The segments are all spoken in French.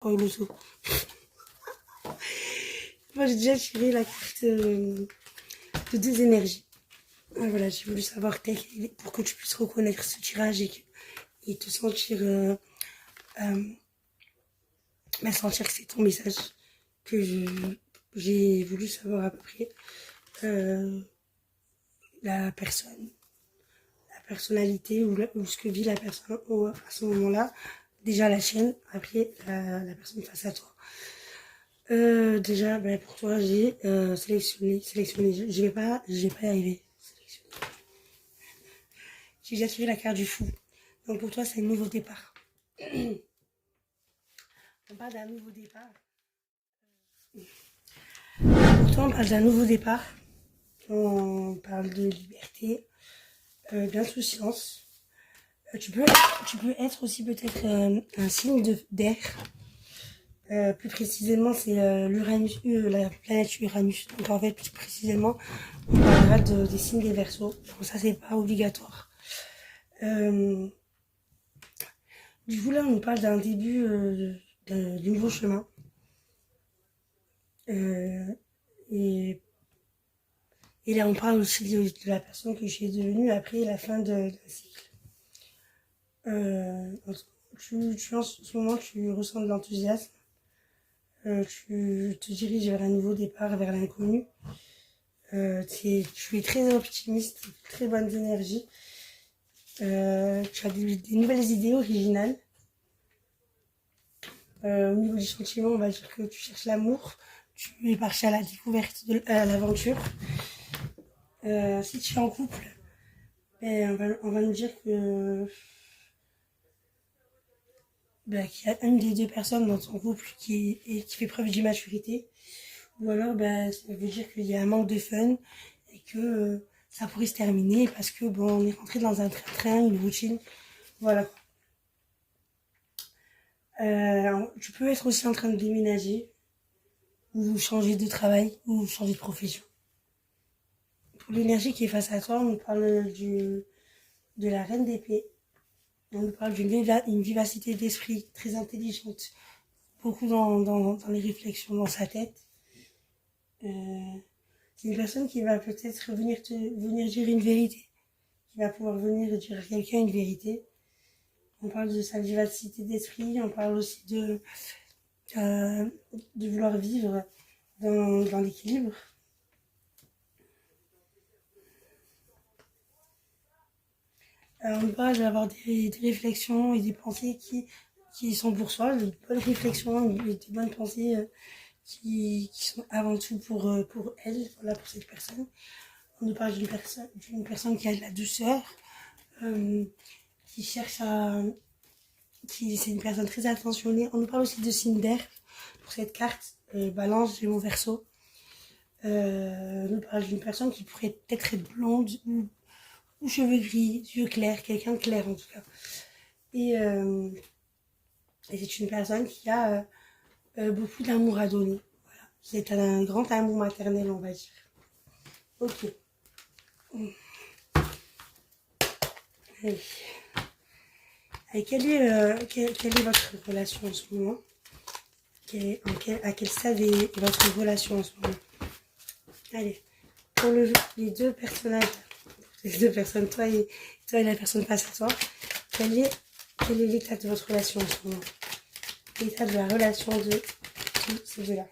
Oh, le saut. Moi, j'ai déjà tiré la carte de deux énergies. Voilà, j'ai voulu savoir pour que tu puisses reconnaître ce tirage et te sentir, sentir que c'est ton message que j'ai voulu savoir à peu près la personne, la personnalité ou ce que vit la personne à ce moment-là. Déjà la chienne, après la personne face à toi. Déjà, pour toi, j'ai sélectionné. Je vais pas y arriver. J'ai déjà tiré la carte du fou. Donc pour toi, c'est un nouveau départ. On parle d'un nouveau départ. Pour toi, on parle d'un nouveau départ. On parle de liberté, d'insouciance. Tu peux être aussi peut-être un signe d'air. Plus précisément, c'est l'Uranus, la planète Uranus. Donc en fait, plus précisément, on parlera des signes des Verseaux. Bon, ça, c'est pas obligatoire. Du coup, là, on nous parle d'un début du nouveau chemin. Et là, on parle aussi de la personne que je suis devenue après la fin d'un cycle. En ce moment, tu ressens de l'enthousiasme. Tu te diriges vers un nouveau départ, vers l'inconnu. Tu es très optimiste, très bonne énergie. Tu as des nouvelles idées originales. Au niveau du sentiment, on va dire que tu cherches l'amour. Tu es parti à la découverte, à l'aventure. Si tu es en couple, on va nous dire qu'il y a une des deux personnes dans ton couple qui fait preuve d'immaturité. Ou alors, ça veut dire qu'il y a un manque de fun et que ça pourrait se terminer parce que on est rentré dans un train, une routine. Voilà. Tu peux être aussi en train de déménager ou changer de travail ou changer de profession. Pour l'énergie qui est face à toi, on nous parle de la reine d'épée. On nous parle d'une vivacité d'esprit très intelligente, beaucoup dans les réflexions dans sa tête. C'est une personne qui va peut-être venir dire une vérité, qui va pouvoir venir dire à quelqu'un une vérité. On parle de sa vivacité d'esprit, on parle aussi de vouloir vivre dans l'équilibre. On parle d'avoir des réflexions et des pensées qui sont pour soi, des bonnes réflexions, des bonnes pensées qui sont avant tout pour elle, voilà, pour cette personne. On nous parle d'une personne qui a de la douceur, qui cherche c'est une personne très attentionnée. On nous parle aussi de signe d'air pour cette carte, Balance, Gémeaux, Verseau. On nous parle d'une personne qui pourrait peut-être être blonde ou cheveux gris, yeux clairs, quelqu'un de clair en tout cas. Et c'est une personne qui a beaucoup d'amour à donner. Voilà. C'est un grand amour maternel, on va dire. Ok. Allez. Et quelle est votre relation en ce moment? À quel stade est votre relation en ce moment? Allez. Pour les deux personnages, les deux personnes, toi et la personne face à toi, quel est l'état de votre relation en ce moment? L'état de la relation de tous ces deux-là.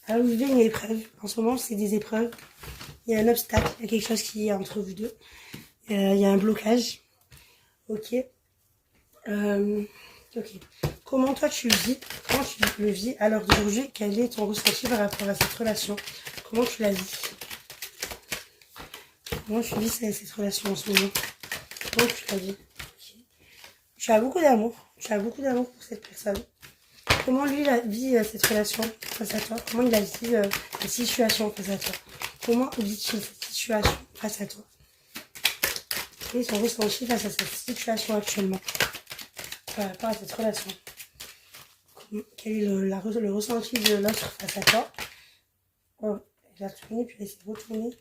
Alors, vous vivez une épreuve. En ce moment, c'est des épreuves. Il y a un obstacle, il y a quelque chose qui est entre vous deux. Il y a un blocage. Ok. Ok. Comment toi tu le vis à l'heure d'aujourd'hui? Quel est ton ressenti par rapport à cette relation? Comment tu la vis? Comment tu vis cette relation en ce moment? Comment tu la vis? Okay. Tu as beaucoup d'amour. Tu as beaucoup d'amour pour cette personne. Comment lui vit cette relation face à toi? Comment il a vécu la situation face à toi? Comment vit-il cette situation face à toi? Quel est son ressenti face à cette situation actuellement par rapport à cette relation? Quel est le ressenti de l'autre face à toi? Oh, elle a tourné, puis elle s'est retournée.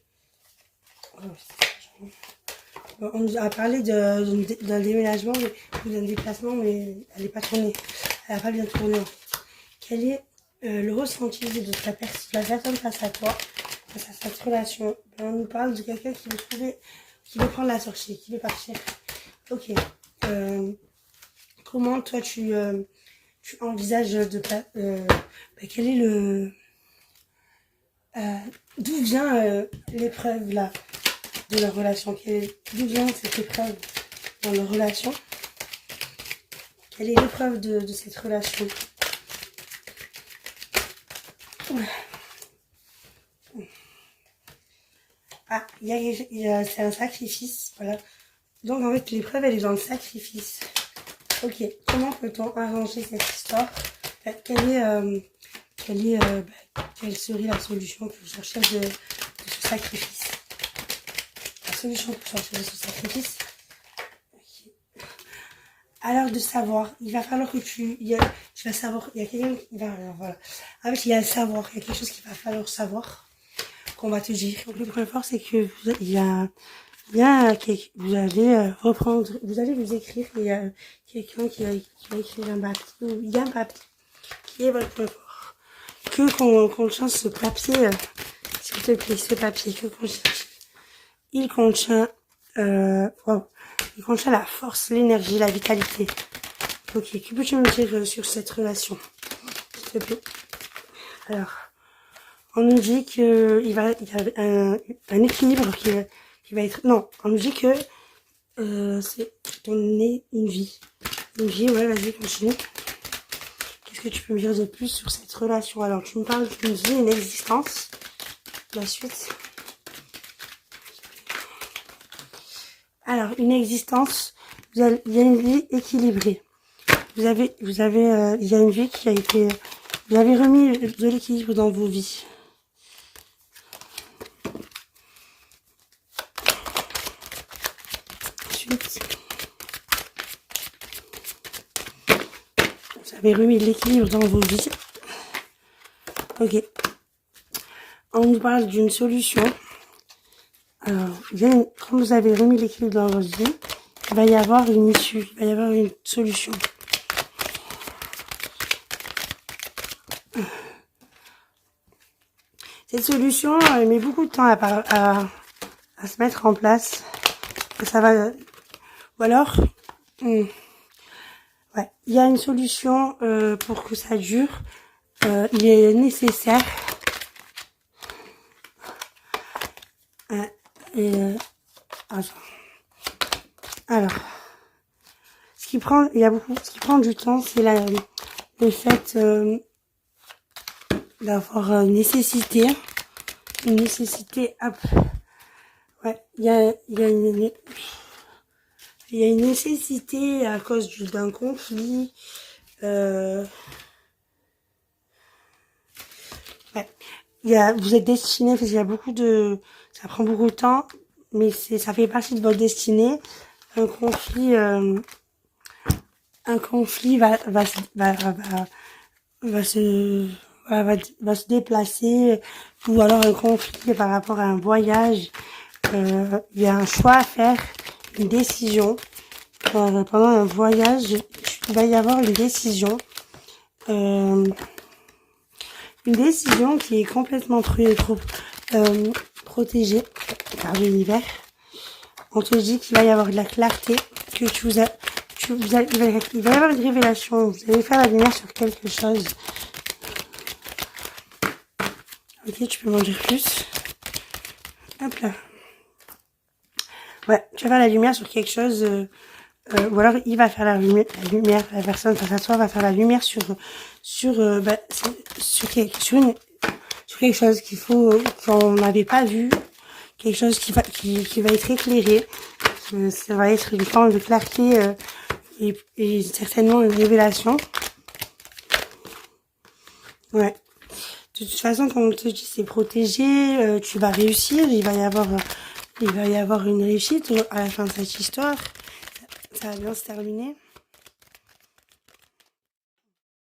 Oh, on nous a parlé d'un déménagement ou d'un déplacement, mais elle n'est pas tournée. Elle n'a pas bien tourné. quel est le ressenti de la personne face à toi, face à cette relation. On nous parle de quelqu'un qui veut prendre la sortie, qui veut partir. Ok. Comment toi tu envisages quel est d'où vient l'épreuve là de leur relation? D'où vient cette épreuve dans leur relation? Quelle est l'épreuve de cette relation? Ah, c'est un sacrifice, voilà. Donc en fait, l'épreuve, elle est dans le sacrifice. Ok, comment peut-on arranger cette histoire? Quelle serait la solution que vous cherchez de ce sacrifice? La solution pour sortir de ce sacrifice? Okay. Alors de savoir, il va falloir que tu vas savoir, il y a quelqu'un qui va, voilà. En fait, il y a le savoir, il y a quelque chose qu'il va falloir savoir, qu'on va te dire. Donc le point fort, c'est que vous allez vous écrire, il y a quelqu'un qui va écrire un papier, ou il y a un papier qui est votre point fort. Qu'on change ce papier, s'il te plaît, ce papier, il contient, il contient la force, l'énergie, la vitalité. Ok, que peux-tu me dire sur cette relation, s'il te plaît? Alors, on nous dit que il y a un équilibre qui va être... Non, on nous dit que c'est une vie. Une vie, ouais, vas-y, continue. Qu'est-ce que tu peux me dire de plus sur cette relation? Alors, tu me parles d'une vie, une existence. La suite. Alors, une existence, il y a une vie équilibrée. Il y a une vie qui a été... Vous avez remis de l'équilibre dans vos vies. Ensuite, vous avez remis de l'équilibre dans vos vies. Ok. On nous parle d'une solution. Alors, quand vous avez remis l'équilibre dans vos vies, il va y avoir une issue, il va y avoir une solution. Cette solution, elle met beaucoup de temps à se mettre en place. Ça va... Ou alors... ouais, il y a une solution pour que ça dure. Il est nécessaire... Alors, ce qui prend du temps, c'est le fait d'avoir une nécessité, hop. Ouais, il y a une nécessité à cause d'un conflit. Ouais, vous êtes destiné, parce qu'il y a ça prend beaucoup de temps, mais ça fait partie de votre destinée. Un conflit va se déplacer, ou alors un conflit par rapport à un voyage. Il y a un choix à faire, une décision. Pendant un voyage, il va y avoir une décision. Une décision qui est complètement protégée par l'univers. On te dit qu'il va y avoir de la clarté, que il va y avoir une révélation, vous allez faire la lumière sur quelque chose. Ok, tu peux m'en dire plus. Hop là. Ouais, tu vas faire la lumière sur quelque chose, ou alors il va faire la lumière, la personne face à toi va faire la lumière sur quelque chose qu'on n'avait pas vu, quelque chose qui va être éclairé. Ça va être une forme de clarté et certainement une révélation. Ouais. De toute façon, comme on te dit, c'est protégé, tu vas réussir, il va y avoir une réussite à la fin de cette histoire. Ça va bien se terminer.